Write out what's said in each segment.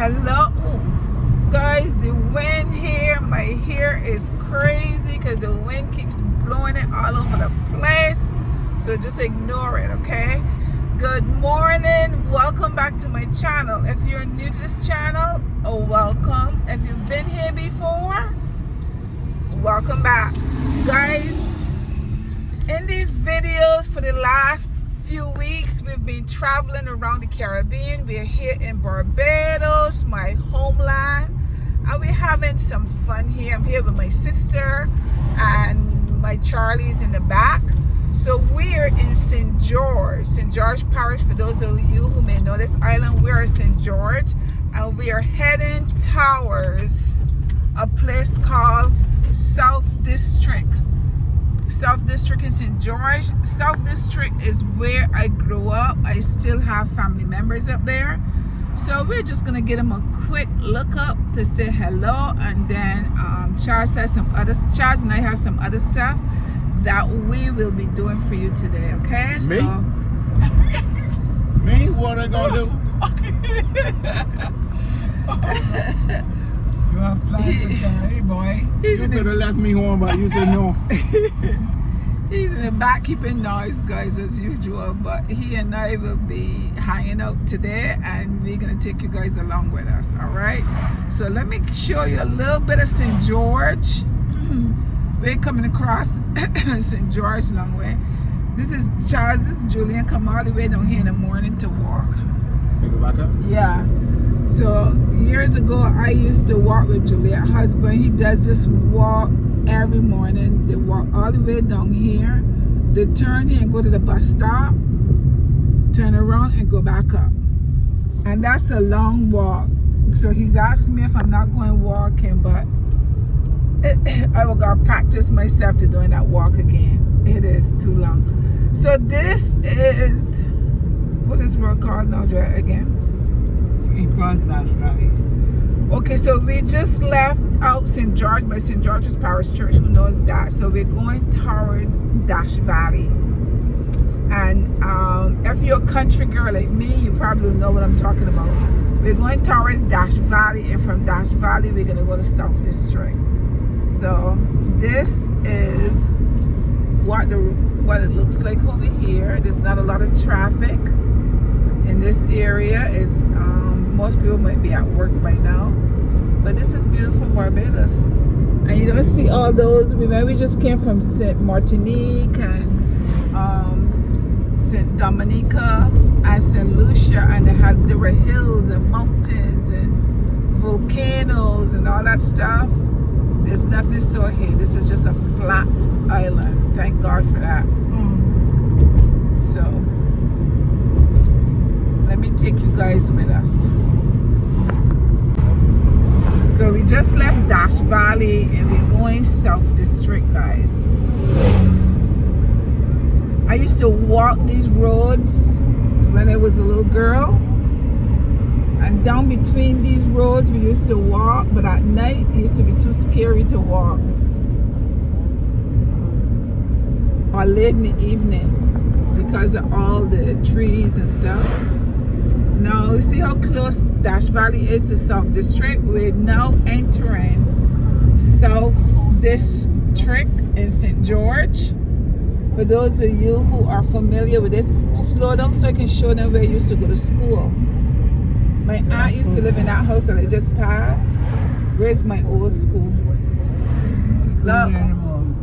Hello guys, the wind here, my hair is crazy because the wind keeps blowing it all over the place, so just ignore it, okay? Good morning, welcome back to my channel. If you're new to this channel, welcome. If you've been here before, welcome back. Guys, in these videos for the last few weeks, we've been traveling around the Caribbean. We're here in Barbados, my homeland, and we're having some fun here. I'm here with my sister and my Charlie's in the back. So we're in St. George Parish. For those of you who may know this island, we're in St. George, and we are heading towards a place called South District in St. George. South District is where I grew up. I still have family members up there, so we're just gonna get them a quick look up to say hello, and then Charles and I have some other stuff that we will be doing for you today, okay? Me? So Me? What I gonna do? You have plans for Charlie, boy? You could have left me home, but you said no. He's in the back keeping noise, guys, as usual, but he and I will be hanging out today, and we're gonna take you guys along with us, all right? So let me show you a little bit of St. George. We're coming across St. George long way. This is Charles, this is Julian, come all the way down here in the morning to walk. Go back up? Yeah. So years ago, I used to walk with Julian's husband. He does this walk every morning. They walk all the way down here. They turn here and go to the bus stop, turn around and go back up. And that's a long walk. So he's asking me if I'm not going walking, but I will go practice myself to doing that walk again. It is too long. So this is, what is road called now, Jay, again? He crossed that valley. Okay, so we just left out St. George by St. George's Parish Church. Who knows that? So we're going towards Dash Valley. And if you're a country girl like me, you probably know what I'm talking about. We're going towards Dash Valley, and from Dash Valley, we're going to go to South District. So this is what it looks like over here. There's not a lot of traffic in this area. Is most people might be at work by now, but this is beautiful Barbados. And you don't see all those. Remember, we just came from St. Martinique and St. Dominica and St. Lucia, and there were hills and mountains and volcanoes and all that stuff. There's nothing so here. This is just a flat island. Thank God for that. So let me take you guys with us. So we just left Dash Valley and we're going South District, guys. I used to walk these roads when I was a little girl. And down between these roads we used to walk, but at night it used to be too scary to walk. Or late in the evening because of all the trees and stuff. Now, you see how close Dash Valley is to South District? We're now entering South District in St. George. For those of you who are familiar with this, slow down so I can show them where I used to go to school. My aunt used to live in that house that I just passed. Where's my old school?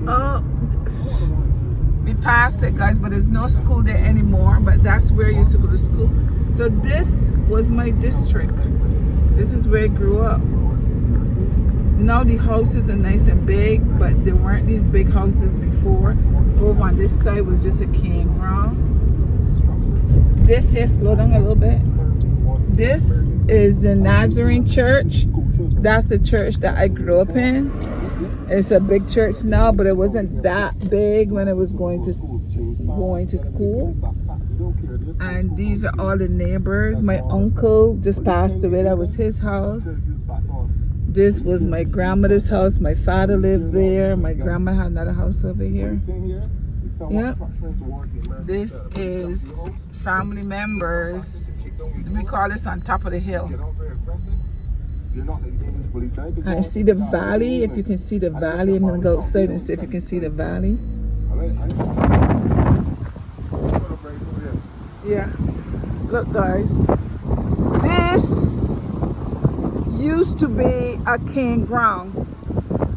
Oh, we passed it, guys, but there's no school there anymore, but that's where I used to go to school. So this was my district. This is where I grew up. Now the houses are nice and big, but there weren't these big houses before. Over on this side was just a campground. This here, slow down a little bit. This is the Nazarene Church. That's the church that I grew up in. It's a big church now, but it wasn't that big when I was going to school. And these are all the neighbors. My uncle just passed away. That was his house. This was my grandmother's house. My father lived there. My grandma had another house over here. Yep. This is family members. We call this on top of the hill. I see the valley. If you can see the valley, I'm gonna go outside and see if you can see the valley. Yeah. Look, guys. This used to be a campground.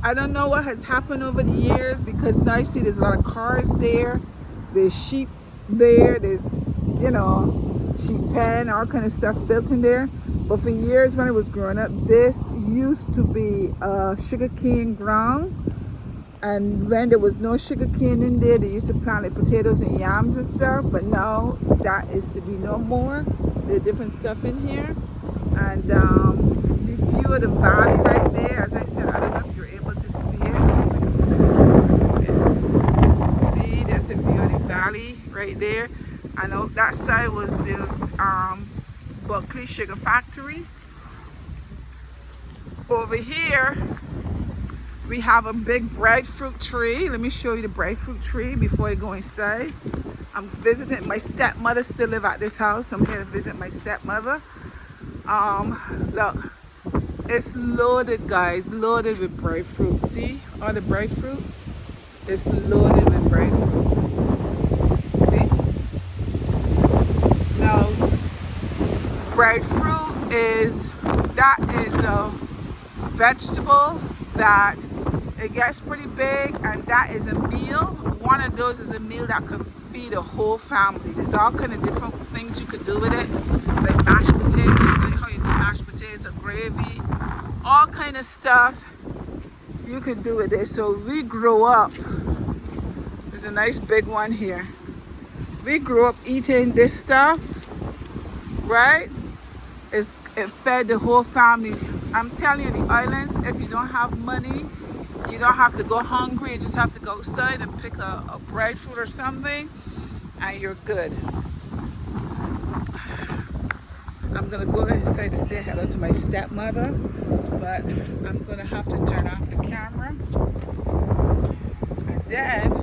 I don't know what has happened over the years because now you see there's a lot of cars there. There's sheep there. There's, you know, sheep pen, all kind of stuff built in there. But for years when I was growing up, this used to be a sugarcane ground. And when there was no sugarcane in there, they used to plant like potatoes and yams and stuff. But now that is to be no more. There's different stuff in here. And the view of the valley right there, as I said, I don't know if you're able to see it. See, that's the view of the valley right there. I know that side was the Buckley Sugar Factory. Over here, we have a big breadfruit tree. Let me show you the breadfruit tree before I go inside. I'm visiting, my stepmother still live at this house. So I'm here to visit my stepmother. Look, it's loaded, guys, loaded with breadfruit. See all the breadfruit? It's loaded with breadfruit. See? Now, breadfruit is a vegetable that it gets pretty big, and that is a meal. One of those is a meal that could feed a whole family. There's all kind of different things you could do with it, like mashed potatoes, like how you do mashed potatoes or gravy, all kind of stuff you could do with it. So we grew up, there's a nice big one here. We grew up eating this stuff, right? It fed the whole family. I'm telling you, the islands, if you don't have money, you don't have to go hungry. You just have to go outside and pick a breadfruit or something, and you're good. I'm gonna go inside to say hello to my stepmother, but I'm gonna have to turn off the camera. And then,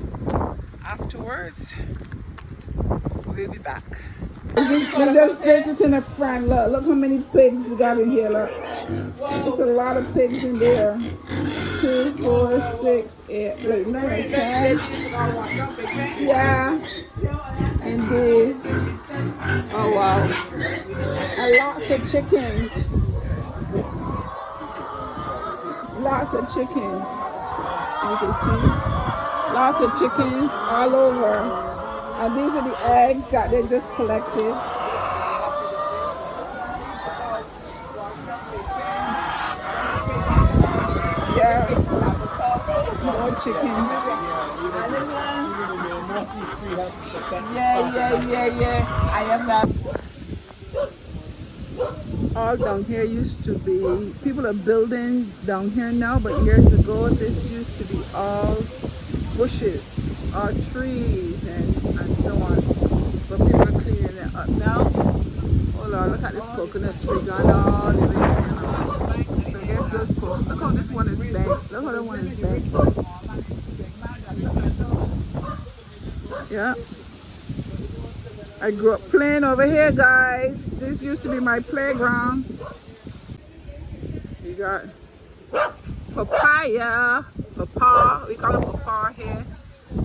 afterwards, we'll be back. We're just visiting a friend. Look how many pigs we got in here. Look, there's a lot of pigs in there. 2, 4, 6, 8, like 9, 10. Yeah, and these. Oh wow, and lots of chickens. Lots of chickens. You can see lots of chickens all over. And these are the eggs that they just collected. Yeah. More chicken. Yeah. I am that. All down here used to be, people are building down here now, but years ago this used to be all bushes, all trees and so on. But people are clearing it up now. Oh Lord, look at this coconut tree gone all the way down. So here's those coconuts. Look how this one is bent. Look how that one is bent. Yeah. I grew up playing over here, guys. This used to be my playground. You got papaya, pawpaw. We call it pawpaw here.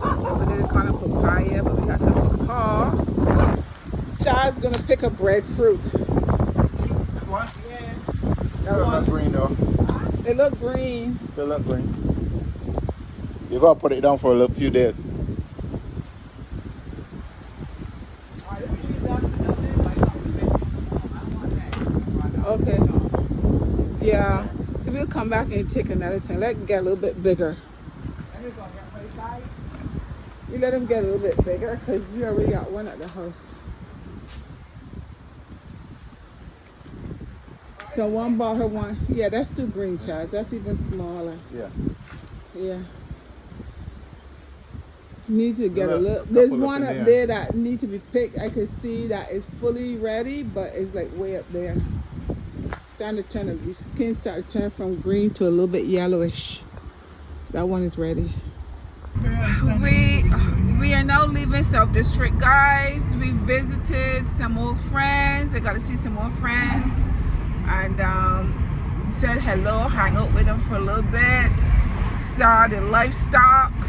Over there they call it papaya, but we got some pawpaw. Child's gonna pick a breadfruit. This one? Yeah. They look green though. They look green. They look green. You gotta put it down for a few days. Okay. Yeah. So we'll come back and take another time. Let it get a little bit bigger. You let them get a little bit bigger because we already got one at the house. So one bought her one. Yeah, that's too green, child. That's even smaller. Yeah. Yeah. Need to get a little. There's one up there that need to be picked. I can see that it's fully ready, but it's like way up there. Starting to turn, the skin started to turn from green to a little bit yellowish. That one is ready. We are now leaving South District, guys. We visited some old friends. I got to see some more friends, and said hello, hang out with them for a little bit, saw the livestocks.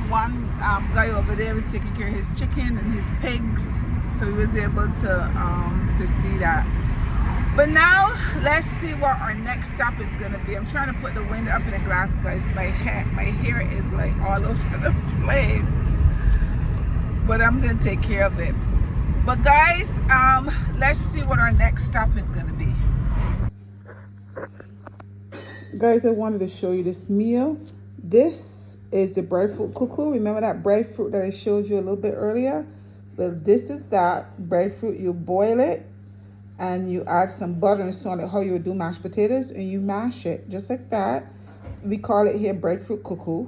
One guy over there was taking care of his chicken and his pigs, so he was able to see that. But now let's see what our next stop is gonna be. I'm trying to put the window up in the glass, guys. My hair is like all over the place, but I'm gonna take care of it. But guys, let's see what our next stop is gonna be. Guys, I wanted to show you this meal. This is the breadfruit cuckoo. Remember that breadfruit that I showed you a little bit earlier? Well, this is that breadfruit. You boil it and you add some butter and so on, like how you would do mashed potatoes, and you mash it just like that. We call it here breadfruit cuckoo.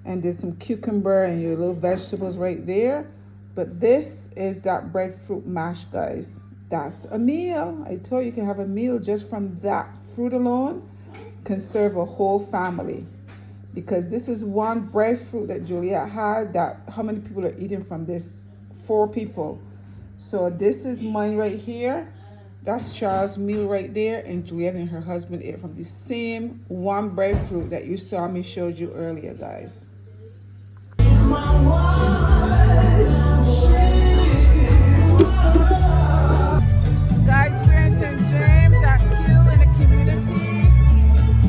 And there's some cucumber and your little vegetables right there. But this is that breadfruit mash, guys. That's a meal. I told you, you can have a meal just from that fruit alone. Can serve a whole family, because this is one breadfruit that Juliet had. That how many people are eating from this? 4 people. So this is mine right here. That's Charles' meal right there, and Juliet and her husband ate from the same one breadfruit that you saw me showed you earlier, guys. Guys, we're in St. James at Q in the community.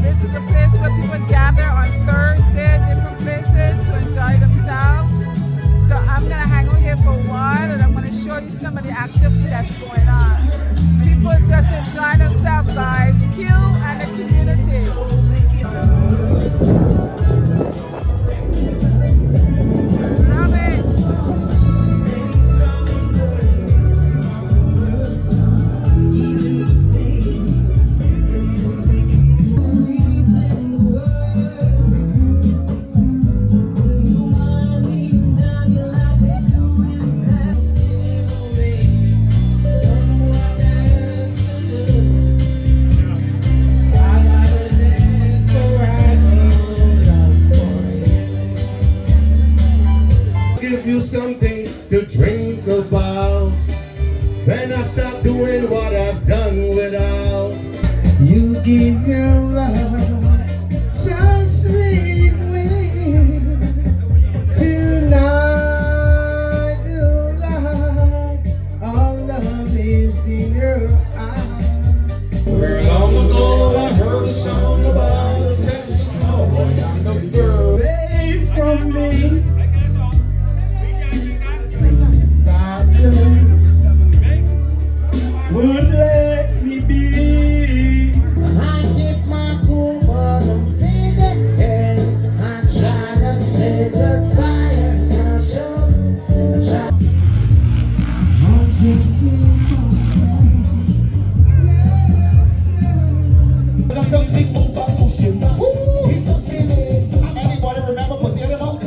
This is a place where people gather on Thursday, different places to enjoy themselves. So I'm gonna hang out here for a while, and I'm gonna show you some of the activity that's going on. People just enjoying themselves, guys. Q and the community. Love it. Give you something to drink about when I stop doing what I've done without. You give your love so sweetly tonight. Your light, all love is in your eyes. Where long ago I heard a song about a Texas small boy and a girl. Away from me. Would let me be. I keep my cool, but I'm feeling. I try to say goodbye and I should. I can't see I'm telling people about bullshit. He's a finish. Anybody remember potato mouth?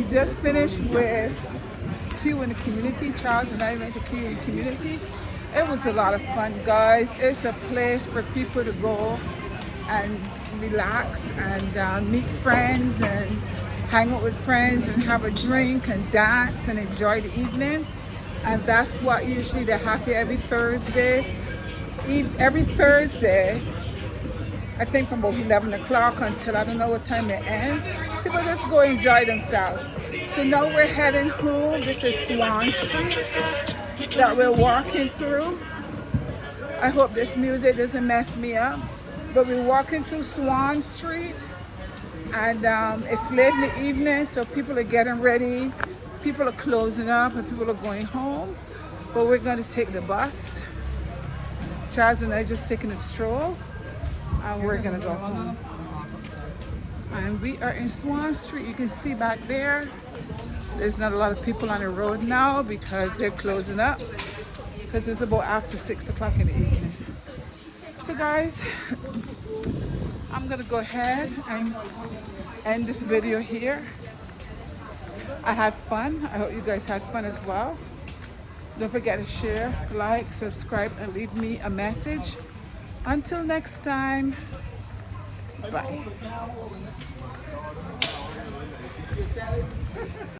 Just finished with Q in the community. Charles and I went to Q in the community. It was a lot of fun, guys. It's a place for people to go and relax and meet friends and hang out with friends and have a drink and dance and enjoy the evening. And that's what usually they have here every Thursday. Every Thursday, I think from about 11 o'clock until I don't know what time it ends. People just go enjoy themselves. So now we're heading home. This is Swan Street that we're walking through. I hope this music doesn't mess me up. But we're walking through Swan Street, and it's late in the evening, so people are getting ready. People are closing up and people are going home. But we're going to take the bus. Charles and I just taking a stroll, and we're going to go home. And we are in Swan Street. You can see back there, there's not a lot of people on the road now because they're closing up, because it's about after 6 o'clock in the evening. So guys, I'm gonna go ahead and end this video here. I had fun. I hope you guys had fun as well. Don't forget to share, like, subscribe, and leave me a message. Until next time, bye.